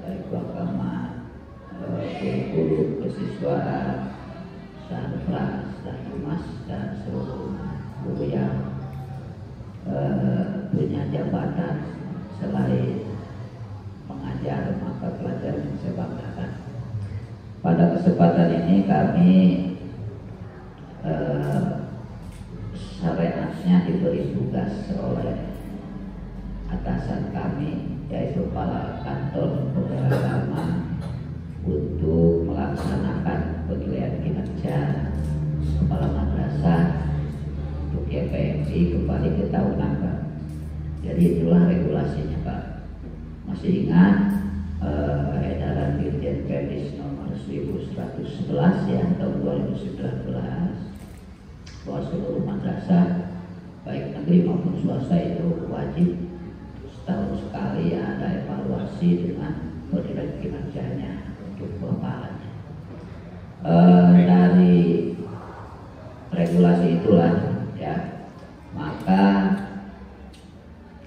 baik wakamat, guru-guru kesiswaan, sanfras, dan humas, dan seluruh guru yang punya jabatan selain mengajar mata pelajaran yang saya banggakan. Pada kesempatan ini kami syariatnya diberi tugas oleh atasan kami, yaitu Kepala Kantor Pemuda Agama, untuk melaksanakan penilaian kinerja kepala madrasah untuk YPMI kembali ke tahunan Pak. Jadi itulah regulasinya Pak. Masih ingat edaran Dirjen Pendis nomor 1111 ya tahun 2019 bahwa seluruh madrasah baik negeri maupun swasta itu wajib setahun sekali ada evaluasi dengan penilaian kinerjanya untuk kepalanya. Dari regulasi itulah ya, maka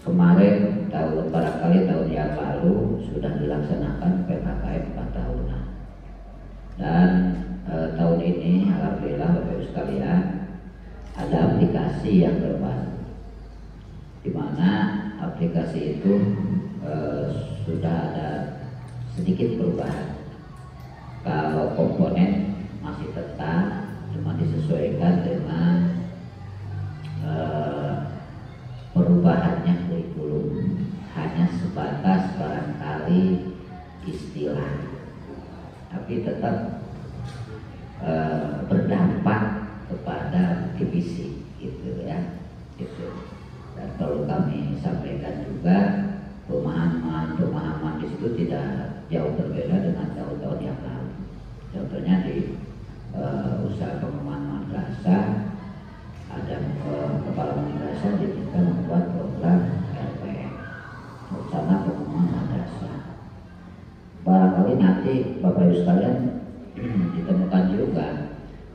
kemarin barangkali tahun yang lalu sudah dilaksanakan PKKM 4 tahunan, dan tahun ini alhamdulillah Bapak Ibu sekalian ada aplikasi yang terbaru, di mana aplikasi itu sudah ada sedikit perubahan. Kalau komponen masih tetap, cuma disesuaikan dengan perubahannya kurikulum, hanya sebatas barangkali istilah, tapi tetap berdampak kepada divisi gitu ya, gitu. Dan perlu kami sampaikan juga pemahaman di situ tidak jauh berbeda dengan tahun-tahun yang lalu. Contohnya di usaha pengembangan madrasah, ada kepala madrasah diminta membuat program RPM, rencana pengembangan madrasah. Barangkali nanti Bapak Ibu sekalian ditemukan juga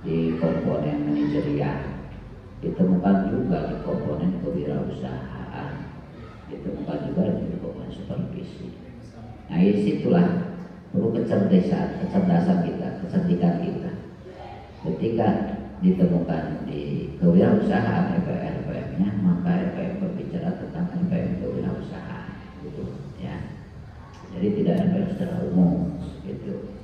di komponen manajerial, ditemukan juga di komponen kewirausahaan, ditemukan juga di komponen supervisi. Nah, disitulah perlu kecerdasan kita, kecerdikan kita. Ketika ditemukan di kewirausahaan RPM-nya, maka RPM berbicara tentang RPM kewirausahaan, gitu ya. Jadi tidak RPM secara umum, gitu.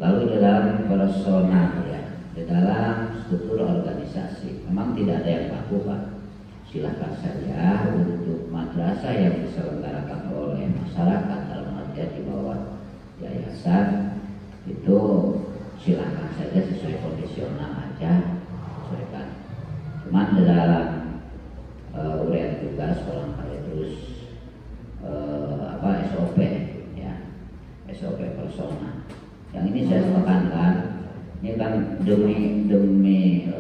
Lalu di dalam personal ya, di dalam struktur organisasi memang tidak ada yang baku Pak. Silakan saja untuk madrasah yang diselenggarakan oleh masyarakat dalam artian di bawah yayasan itu silakan saja sesuai kondisional aja, sesuaikan. Cuman di dalam uraian tugas barangkali terus SOP ya, SOP personal. Yang ini saya tekankan, ini kan demi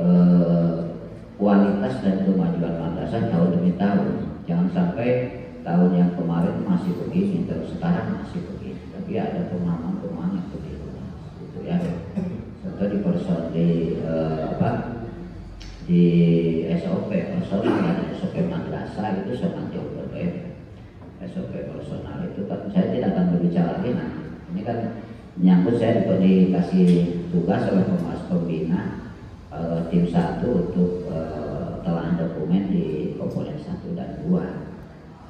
kualitas dan kemajuan madrasah tahun demi tahun. Jangan sampai tahun yang kemarin masih begini, terus sekarang masih begini. Tapi ada pemahaman yang begitu, gitu ya. Contoh di SOP personal dan SOP madrasah itu sangat jauh berbeda. SOP personal itu kan saya tidak akan berbicara lagi nanti. Ini kan menyangkut saya dikasih tugas oleh pengawas pembina tim 1 untuk telah dokumen di komponen 1 dan 2.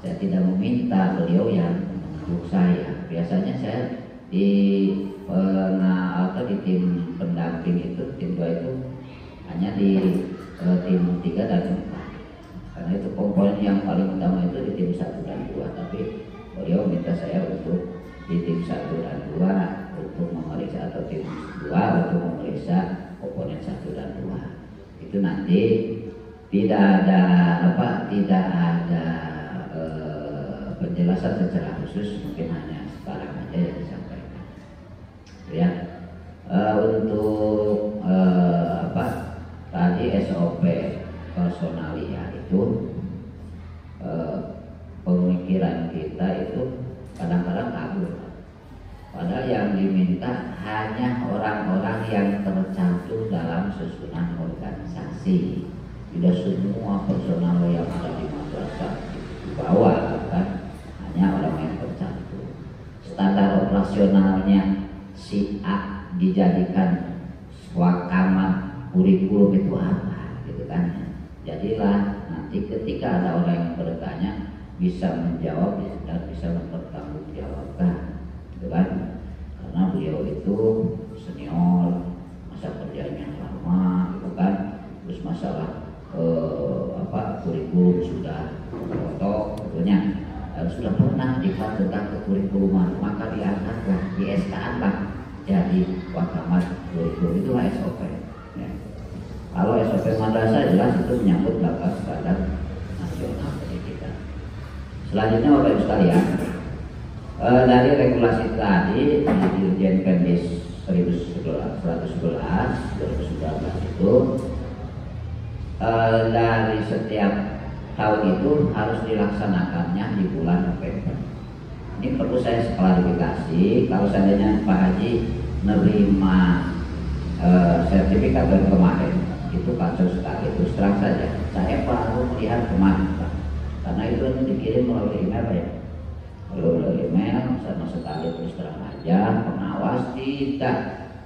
Saya tidak meminta beliau yang menunjuk saya. Biasanya saya di tim pendamping itu, tim 2 itu hanya di tim 3 dan 4. Karena itu komponen yang paling utama itu di tim 1 dan 2. Tapi beliau minta saya untuk di tim 1 dan 2 untuk memeriksa, atau tim 2 untuk memeriksa komponen 1 dan 2. Itu nanti tidak ada penjelasan secara khusus, mungkin hanya sekarang aja yang disampaikan. Ya, untuk tadi SOP personalia itu pemikiran kita itu kadang-kadang kabur. Padahal yang diminta hanya orang-orang yang tercantum dalam susunan organisasi. Tidak semua personal yang ada di madrasah di bawah kan, hanya orang yang tercantum. Standar operasionalnya si A dijadikan wakamat kurikulum itu apa, gitu kan? Jadilah nanti ketika ada orang yang bertanya bisa menjawab dan bisa mempertanggungjawabkan, gitu kan? Karena beliau itu senior, masa kerjanya lama, gitu kan? Terus masalah kurikulum sudah foto, tentunya sudah pernah diklat tentang kekurikuluman, maka diangkatlah di SK lah jadi wakamat kurikulum, itulah SOP. Ya. Kalau SOP madrasah jelas itu menyangkut batas standar nasional pendidikan. Selanjutnya Bapak Ibu sekalian, dari regulasi tadi di Dirjen Pendis 111 itu dari setiap tahun itu harus dilaksanakannya di bulan November. Ini perlu saya klarifikasi. Kalau seandainya Pak Haji menerima sertifikat dari kemarin, itu kacau sekali. Terus terang saja, saya baru melihat kemarin Pak. Karena itu dikirim melalui email ya. Melalui email sama sekali, terus terang aja pengawas tidak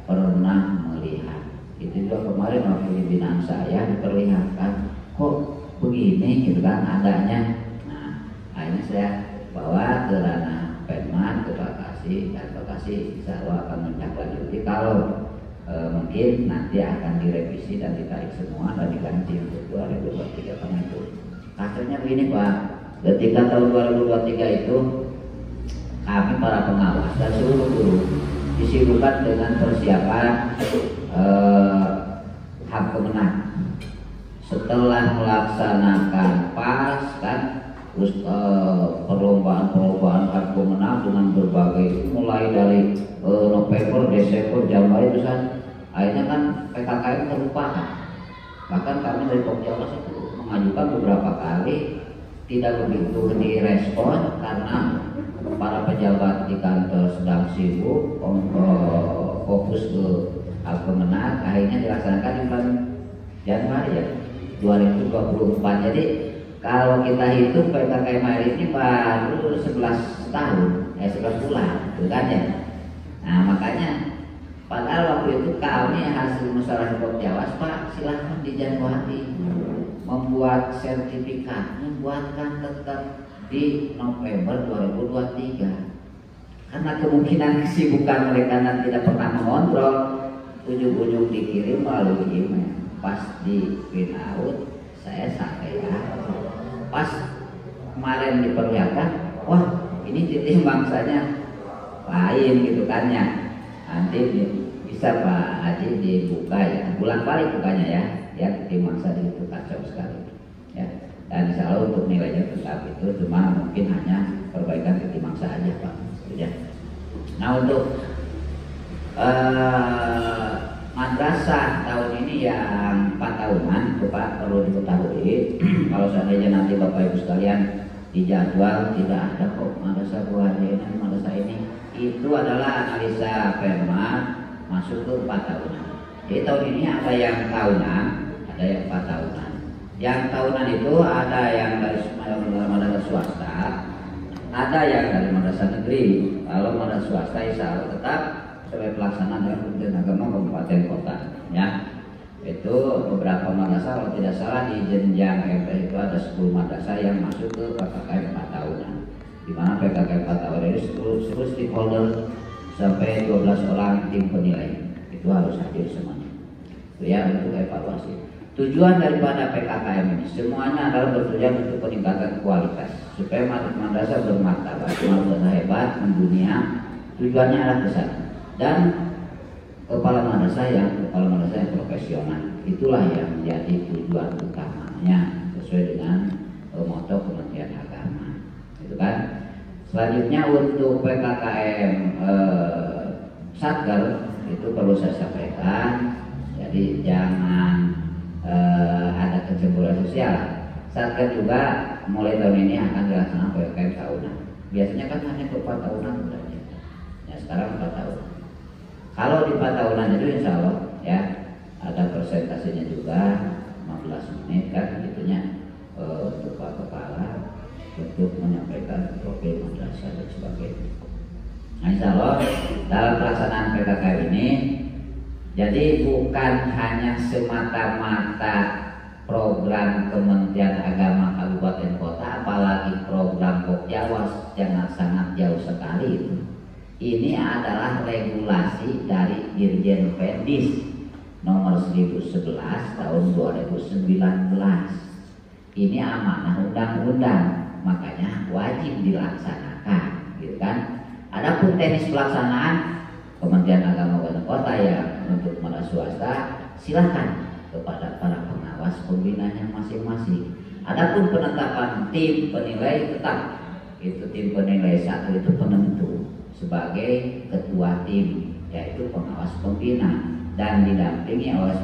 pernah melihat. Itu juga kemarin waktu pimpinan saya diperlihatkan kok begini gitu kan adanya. Nah, akhirnya saya bawa ke ranah Penman, ke Bekasi, dan Bekasi insya Allah akan menindaklanjuti kalau mungkin nanti akan direvisi dan ditarik semua dan diganti untuk 2023 karena itu. Akhirnya begini Pak, ketika tahun 2023 itu kami para pengawas dan seluruh guru disibukkan dengan persiapan hak kemenang. Setelah melaksanakan PAS kan, terus perlombaan hak kemenang dengan berbagai mulai dari November, Desember, Januari itu kan, akhirnya kan PKKM terlupakan. Bahkan kami dari Pokjawas itu mengajukan beberapa kali, tidak begitu direspon karena para pejabat di kantor sedang sibuk fokus ke hal kemenang. Akhirnya dilaksanakan di bulan Januari ya 2024. Jadi kalau kita hitung PKKM ini baru 11 tahun, 11 bulan, gitu kan ya. Nah makanya padahal waktu itu kami hasil musyawarah Pokjawas Pak, silahkan di Januari membuat sertifikat, membuatkan tetap di November 2023. karena kemungkinan kesibukan mereka dan tidak pernah mengontrol, ujung-ujung dikirim melalui email. Pas di print out saya santai ya. Pas kemarin diperlihatkan, wah ini titik bangsanya lain gitu kan ya. Nanti bisa Pak Haji dibuka ya, bulan balik bukanya ya. Ya titik bangsa itu kacau sekali ya. Dan insya Allah untuk nilainya tetap itu, cuma mungkin hanya perbaikan titik bangsa aja Pak ya. Nah untuk madrasah tahun ini yang 4 tahunan itu Pak perlu diketahui. Kalau seandainya nanti Bapak Ibu sekalian di jadwal tidak ada kok madrasah madrasah ini, itu adalah analisa Perma masuk ke 4 tahunan. Jadi tahun ini ada yang tahunan, ada yang 4 tahunan. Yang tahunan itu ada yang dari madrasah swasta, ada yang dari madrasah negeri. Kalau madrasah swasta insya Allah tetap sebagai pelaksana dari Kementerian Agama Kabupaten Kota ya. Itu beberapa madrasah kalau tidak salah di jenjang MP itu ada 10 madrasah yang masuk ke PKKM 4 tahunan, di mana PKKM 4 tahun ini 10 stakeholder sampai 12 orang tim penilai itu harus hadir semuanya itu ya, untuk evaluasi. Tujuan daripada PKKM ini semuanya adalah bertujuan untuk peningkatan kualitas supaya madrasah bermartabat, madrasah hebat mendunia. Tujuannya adalah ke sana. Dan kepala madrasah yang profesional itulah yang menjadi tujuan utamanya sesuai dengan moto Kementerian Agama itu kan. Selanjutnya untuk PKKM Satker itu perlu saya sampaikan, jadi jangan ada kecemburuan sosial. Satker juga mulai tahun ini akan dilaksanakan PKKM tahunan. Biasanya kan hanya ke 4 tahunan ya, sekarang 4 tahun. Kalau di 4 tahunan itu insya Allah ya ada persentasenya juga 15 menit kan gitunya untuk Pak Kepala untuk menyampaikan profil madrasah dan sebagainya. Nah insya Allah dalam pelaksanaan PKKM ini jadi bukan hanya semata-mata program Kementerian Agama Kabupaten Kota, apalagi program Pokjawas yang sangat jauh sekali itu. Ini adalah regulasi dari Dirjen Pendis nomor 1011 tahun 2019. Ini amanah undang-undang, makanya wajib dilaksanakan, gitu kan. Adapun teknis pelaksanaan Kementerian Agama Kabupaten Kota yang untuk madrasah swasta silakan kepada para pengawas pembinanya masing-masing. Adapun penetapan tim penilai tetap itu tim penilai 1 itu penentu sebagai ketua tim, yaitu pengawas pembina dan didampingi oleh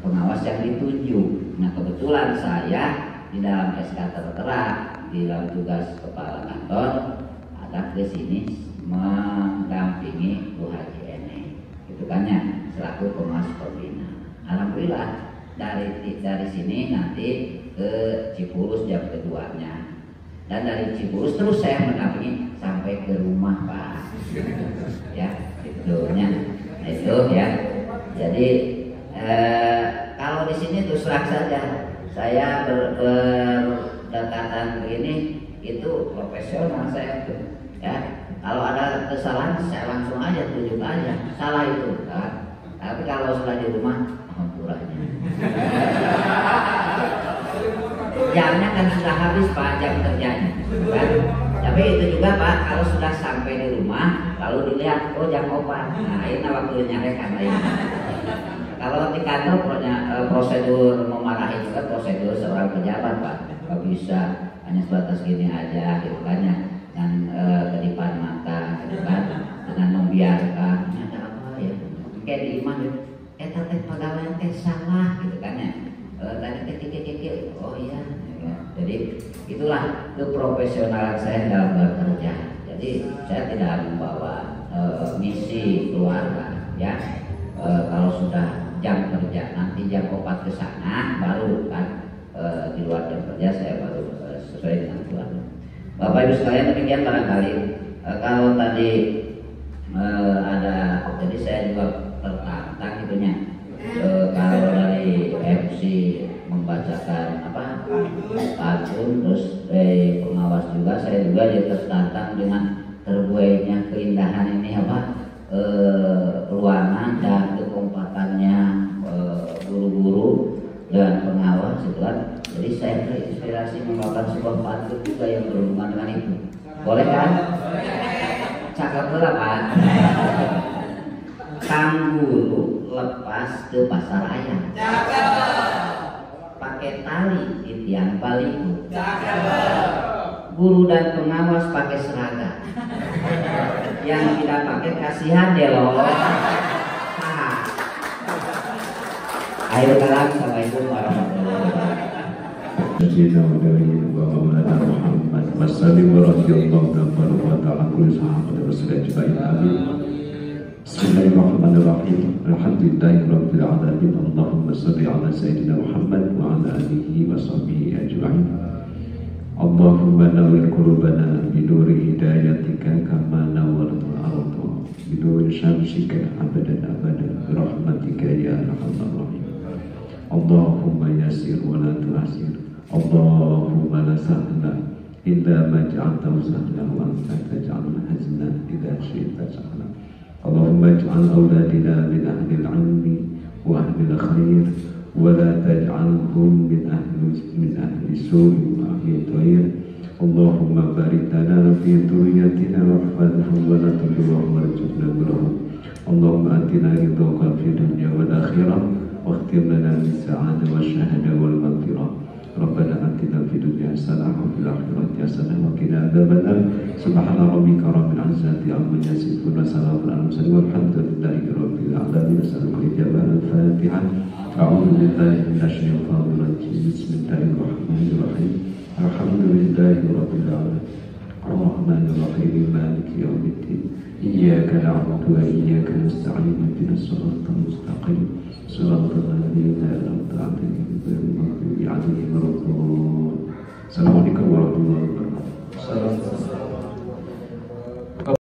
pengawas yang ditunjuk. Nah kebetulan saya di dalam SK tertera di dalam tugas kepala kantor ada ke sini mendampingi Bu Haji Ene, itu kan ya, selaku pengawas pembina. Alhamdulillah dari sini nanti ke Cipulus jam keduanya, dan dari Cipulus terus saya mendampingi sampai ke rumah Pak ya itunya. Nah, itu ya jadi kalau di sini terus terang saja saya berdekatan begini itu profesional saya tuh ya. Kalau ada kesalahan saya langsung aja tunjuk aja salah itu kan. Tapi kalau sudah di rumah ampuranya jamnya kan sudah habis Pak, jam kerjanya kan. Tapi itu juga Pak, kalau sudah sampai di rumah lalu dilihat oh jam opat, nah ini waktunya rekan lain. Kalau di kantor prosedur memarahi juga prosedur seorang pejabat Pak, nggak bisa hanya sebatas gini aja gitu kan ya, dengan kedipan mata gitu kan, dengan membiarkan ada apa ya kayak di iman teh pegawai teh salah gitu kan ya, tadi kekik oh iya ya. Jadi itulah keprofesionalan saya dalam bekerja. Jadi saya tidak membawa misi keluarga ya. Kalau sudah jam kerja nanti jam 4 ke sana baru kan di luar jam kerja saya baru sesuai dengan keluarga. Bapak Ibu sekalian demikian barangkali kalau tadi ada, jadi saya juga tertantang gitunya kalau dari MC membacakan pantun terus pengawas juga, saya juga jadi tertantang dengan terbuainya keindahan ini apa ruangan dan kekompakannya guru-guru dan pengawas setelah. Jadi saya terinspirasi membawakan sebuah pantun juga yang berhubungan dengan itu. Boleh kan? Cakap lah Pak. Kang guru lepas ke pasar ayam. Pakai tali di tiang baliho. Guru dan pengawas pakai seragam. Yang tidak pakai kasihan deh loh. Ayo kalam, assalamualaikum warahmatullahi wabarakatuh. Sayyidina wa maulana Muhammad wasallim wa radhiyallahu ta'ala kulli sahabat rasul ajma'in amin. Bismillahirrahmanirrahim. Alhamdulillahi rabbil alamin. Allahumma shalli ala sayyidina Muhammad wa ala alihi wa sahbihi ajma'in. Allahumma nawwir qulubana bi nuri hidayatika kama nawwarta al-ardha bi nuri syamsika abadan abadan bi rahmatika ya arhamar rahim. Allahumma yassir wa la tu'assir. Allahumma la sahla illa ma ja'altahu sahlan wa anta taj'alul hazna idza syi'ta sahla. Allahumma ij'al awladina min ahli al-'ilmi wa ahli al-khair wa la taj'alhum min ahli su'i wa ahli al-khair. Allahumma barik lana fi dhurriyyatina wahfazhum wa la tudhirhum warzuqna birrahum. Allahumma atina ridhaka fid dunya wal akhirah واختم لنا بالسعادة والشهادة والمغفرة. ربنا آتنا في الدنيا حسنة وفي الآخرة حسنة وقنا عذاب النار. سبحان ربك رب العزة عما يصفون وسلام على المرسلين والحمد لله رب العالمين. نسألك الإجابة. الفاتحة. أعوذ بالله من الشيطان الرجيم. بسم الله الرحمن الرحيم. الحمد لله رب العالمين الرحمن الرحيم مالك يوم الدين. إياك نعبد وإياك نستعين اهدنا الصراط المستقيم صراط الذين أنعمت عليهم غير المغضوب عليهم ولا الضالين. Assalamualaikum warahmatullahi wabarakatuh.